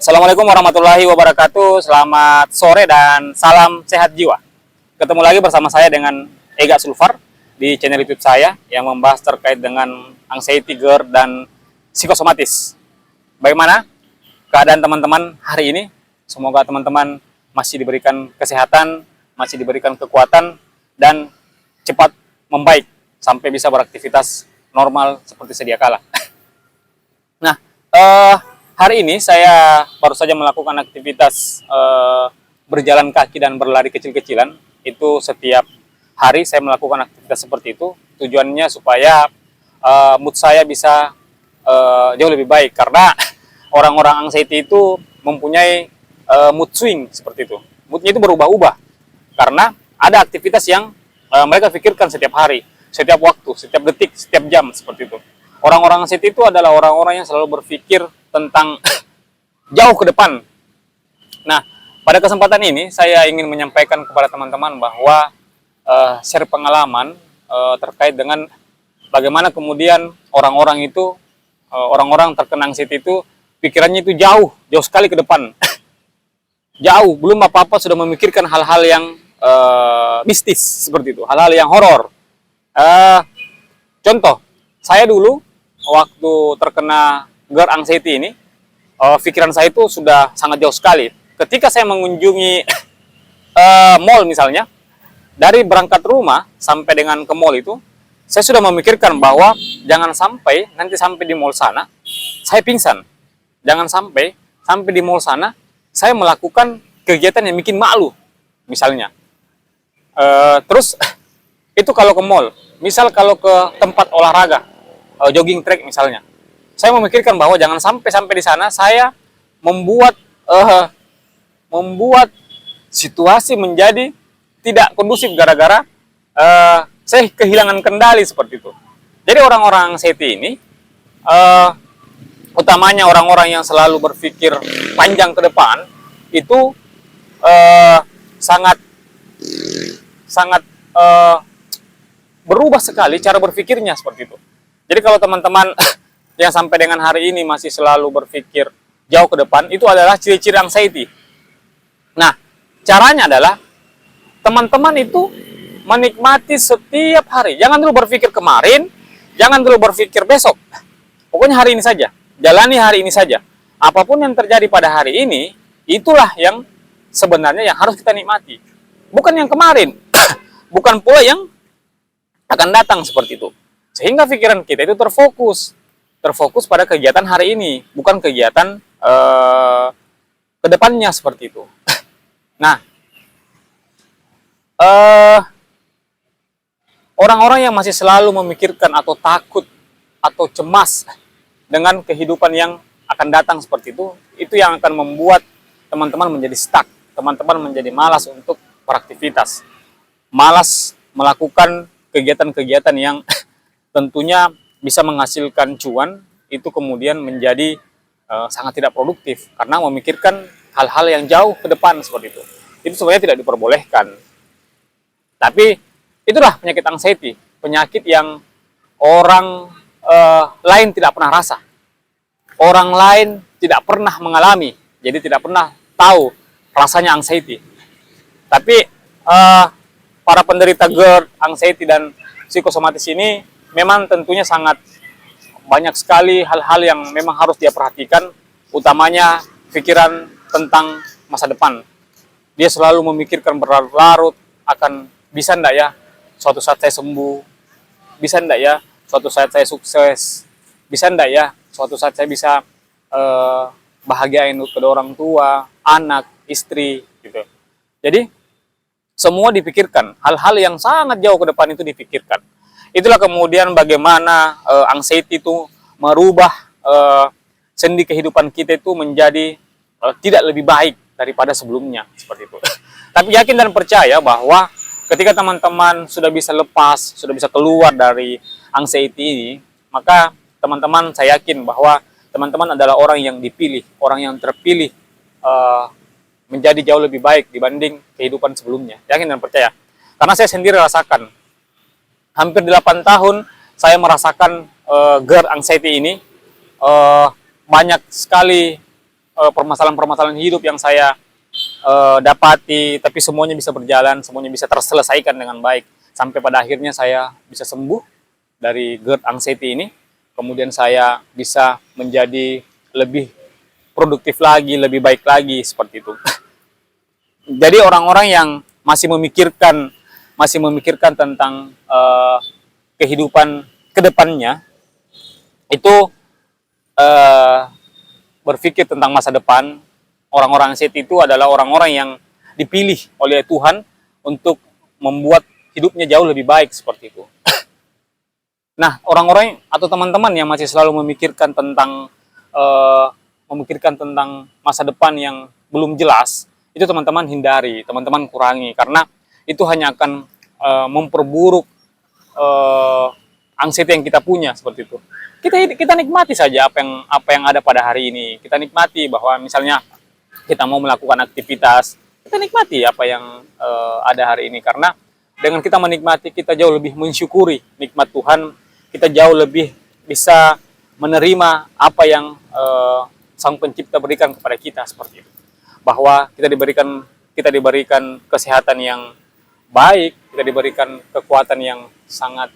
Assalamualaikum warahmatullahi wabarakatuh. Selamat sore dan salam sehat jiwa. Ketemu lagi bersama saya dengan Ega Sulfar di channel YouTube saya yang membahas terkait dengan anxiety, GERD, dan psikosomatis. Bagaimana keadaan teman-teman hari ini? Semoga teman-teman masih diberikan kesehatan, masih diberikan kekuatan, dan cepat membaik sampai bisa beraktivitas normal seperti sedia kala. Nah, hari ini saya baru saja melakukan aktivitas berjalan kaki dan berlari kecil-kecilan. Itu setiap hari saya melakukan aktivitas seperti itu. Tujuannya supaya mood saya bisa jauh lebih baik. Karena orang-orang anxiety itu mempunyai mood swing seperti itu. Moodnya itu berubah-ubah. Karena ada aktivitas yang mereka pikirkan setiap hari, setiap waktu, setiap detik, setiap jam seperti itu. Orang-orang anxiety itu adalah orang-orang yang selalu berpikir tentang jauh ke depan. Nah, pada kesempatan ini saya ingin menyampaikan kepada teman-teman bahwa share pengalaman terkait dengan bagaimana kemudian orang-orang itu, orang-orang terkena anxiety itu pikirannya itu jauh sekali ke depan. Jauh, belum apa-apa sudah memikirkan hal-hal yang mistis seperti itu, hal-hal yang horor. Contoh, saya dulu waktu terkena GERD anxiety ini, pikiran saya itu sudah sangat jauh sekali. Ketika saya mengunjungi mall misalnya, dari berangkat rumah sampai dengan ke mall itu, saya sudah memikirkan bahwa jangan sampai nanti sampai di mall sana, saya pingsan. Jangan sampai di mall sana, saya melakukan kegiatan yang bikin malu, misalnya. Terus, itu kalau ke mall, misal kalau ke tempat olahraga, jogging track misalnya, saya memikirkan bahwa jangan sampai di sana saya membuat situasi menjadi tidak kondusif gara-gara saya kehilangan kendali seperti itu. Jadi orang-orang anxiety ini utamanya orang-orang yang selalu berpikir panjang ke depan itu sangat berubah sekali cara berpikirnya seperti itu. Jadi kalau teman-teman yang sampai dengan hari ini masih selalu berpikir jauh ke depan, itu adalah ciri-ciri anxiety. Nah, caranya adalah teman-teman itu menikmati setiap hari. Jangan dulu berpikir kemarin, jangan dulu berpikir besok. Pokoknya hari ini saja, jalani hari ini saja. Apapun yang terjadi pada hari ini, itulah yang sebenarnya yang harus kita nikmati. Bukan yang kemarin, bukan pula yang akan datang seperti itu. Sehingga pikiran kita itu terfokus pada kegiatan hari ini, bukan kegiatan kedepannya seperti itu. Nah, orang-orang yang masih selalu memikirkan atau takut atau cemas dengan kehidupan yang akan datang seperti itu yang akan membuat teman-teman menjadi stuck, teman-teman menjadi malas untuk beraktivitas, malas melakukan kegiatan-kegiatan yang tentunya bisa menghasilkan cuan, itu kemudian menjadi sangat tidak produktif karena memikirkan hal-hal yang jauh ke depan seperti itu. Itu sebenarnya tidak diperbolehkan. Tapi itulah penyakit anxiety, penyakit yang orang lain tidak pernah rasa. Orang lain tidak pernah mengalami, jadi tidak pernah tahu rasanya anxiety. Tapi para penderita GERD, anxiety, dan psikosomatis ini memang tentunya sangat banyak sekali hal-hal yang memang harus dia perhatikan, utamanya pikiran tentang masa depan. Dia selalu memikirkan berlarut-larut akan bisa enggak ya suatu saat saya sembuh, bisa enggak ya suatu saat saya sukses, bisa enggak ya suatu saat saya bisa bahagiain kedua orang tua, anak, istri, gitu. Jadi semua dipikirkan, hal-hal yang sangat jauh ke depan itu dipikirkan. Itulah kemudian bagaimana anxiety itu merubah sendi kehidupan kita itu menjadi tidak lebih baik daripada sebelumnya, seperti itu. Tapi yakin dan percaya bahwa ketika teman-teman sudah bisa lepas, sudah bisa keluar dari anxiety ini, maka teman-teman, saya yakin bahwa teman-teman adalah orang yang dipilih, orang yang terpilih menjadi jauh lebih baik dibanding kehidupan sebelumnya. Yakin dan percaya. Karena saya sendiri rasakan, hampir 8 tahun saya merasakan GERD anxiety ini, banyak sekali permasalahan-permasalahan hidup yang saya dapati, tapi semuanya bisa berjalan, semuanya bisa terselesaikan dengan baik. Sampai pada akhirnya saya bisa sembuh dari GERD anxiety ini. Kemudian saya bisa menjadi lebih produktif lagi, lebih baik lagi, seperti itu. Jadi orang-orang yang masih memikirkan tentang kehidupan kedepannya, itu berpikir tentang masa depan. Orang-orang anxiety itu adalah orang-orang yang dipilih oleh Tuhan untuk membuat hidupnya jauh lebih baik, seperti itu. Nah, orang-orang atau teman-teman yang masih selalu memikirkan tentang masa depan yang belum jelas, itu teman-teman hindari, teman-teman kurangi, karena itu hanya akan memperburuk anxiety yang kita punya, seperti itu. Kita nikmati saja apa yang ada pada hari ini. Kita nikmati bahwa misalnya kita mau melakukan aktivitas, kita nikmati apa yang ada hari ini, karena dengan kita menikmati, kita jauh lebih mensyukuri nikmat Tuhan, kita jauh lebih bisa menerima apa yang Sang Pencipta berikan kepada kita, seperti itu. Bahwa kita diberikan kesehatan yang baik, kita diberikan kekuatan yang sangat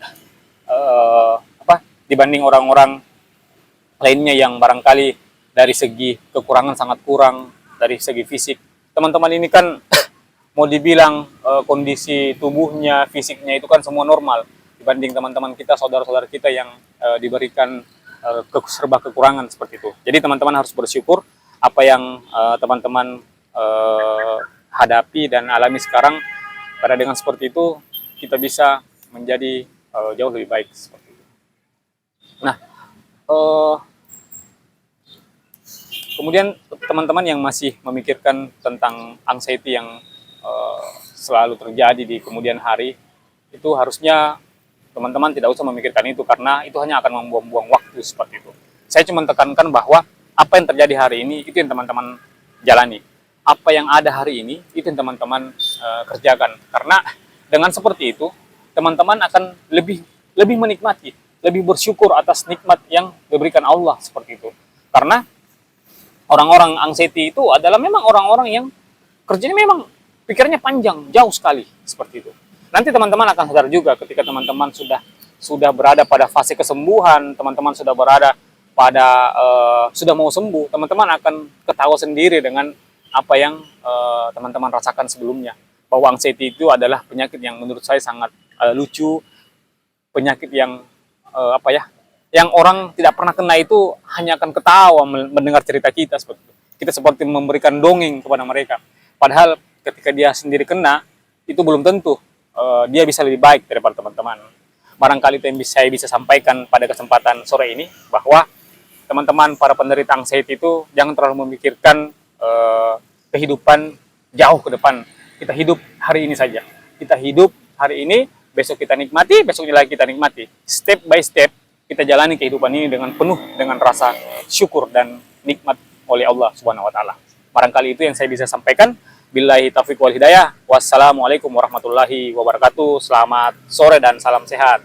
dibanding orang-orang lainnya yang barangkali dari segi kekurangan sangat kurang, dari segi fisik. Teman-teman ini kan mau dibilang kondisi tubuhnya, fisiknya itu kan semua normal dibanding teman-teman kita, saudara-saudara kita yang diberikan serba kekurangan, seperti itu. Jadi teman-teman harus bersyukur apa yang teman-teman hadapi dan alami sekarang, karena dengan seperti itu kita bisa menjadi jauh lebih baik, seperti itu. Nah, kemudian teman-teman yang masih memikirkan tentang anxiety yang selalu terjadi di kemudian hari, itu harusnya teman-teman tidak usah memikirkan itu, karena itu hanya akan membuang-buang waktu, seperti itu. Saya cuma tekankan bahwa apa yang terjadi hari ini, itu yang teman-teman jalani. Apa yang ada hari ini, itu yang teman-teman kerjakan. Karena dengan seperti itu, teman-teman akan lebih menikmati, lebih bersyukur atas nikmat yang diberikan Allah, seperti itu. Karena orang-orang anxiety itu adalah memang orang-orang yang kerjanya memang pikirnya panjang, jauh sekali, seperti itu. Nanti teman-teman akan sadar juga ketika teman-teman sudah berada pada fase kesembuhan, teman-teman sudah berada pada sudah mau sembuh, teman-teman akan ketawa sendiri dengan apa yang teman-teman rasakan sebelumnya. Bahwa anxiety itu adalah penyakit yang menurut saya sangat lucu, penyakit yang yang orang tidak pernah kena itu hanya akan ketawa mendengar cerita kita, seperti itu. Kita seperti memberikan dongeng kepada mereka. Padahal ketika dia sendiri kena, itu belum tentu dia bisa lebih baik daripada teman-teman. Barangkali itu yang saya bisa sampaikan pada kesempatan sore ini, bahwa teman-teman para penderita anxiety itu jangan terlalu memikirkan kehidupan jauh ke depan. Kita hidup hari ini saja. Kita hidup hari ini, besok kita nikmati, besoknya lagi kita nikmati. Step by step kita jalani kehidupan ini dengan penuh dengan rasa syukur dan nikmat oleh Allah Subhanahu wa taala. Barangkali itu yang saya bisa sampaikan. Billahi taufiq wal hidayah. Wassalamualaikum warahmatullahi wabarakatuh. Selamat sore dan salam sehat.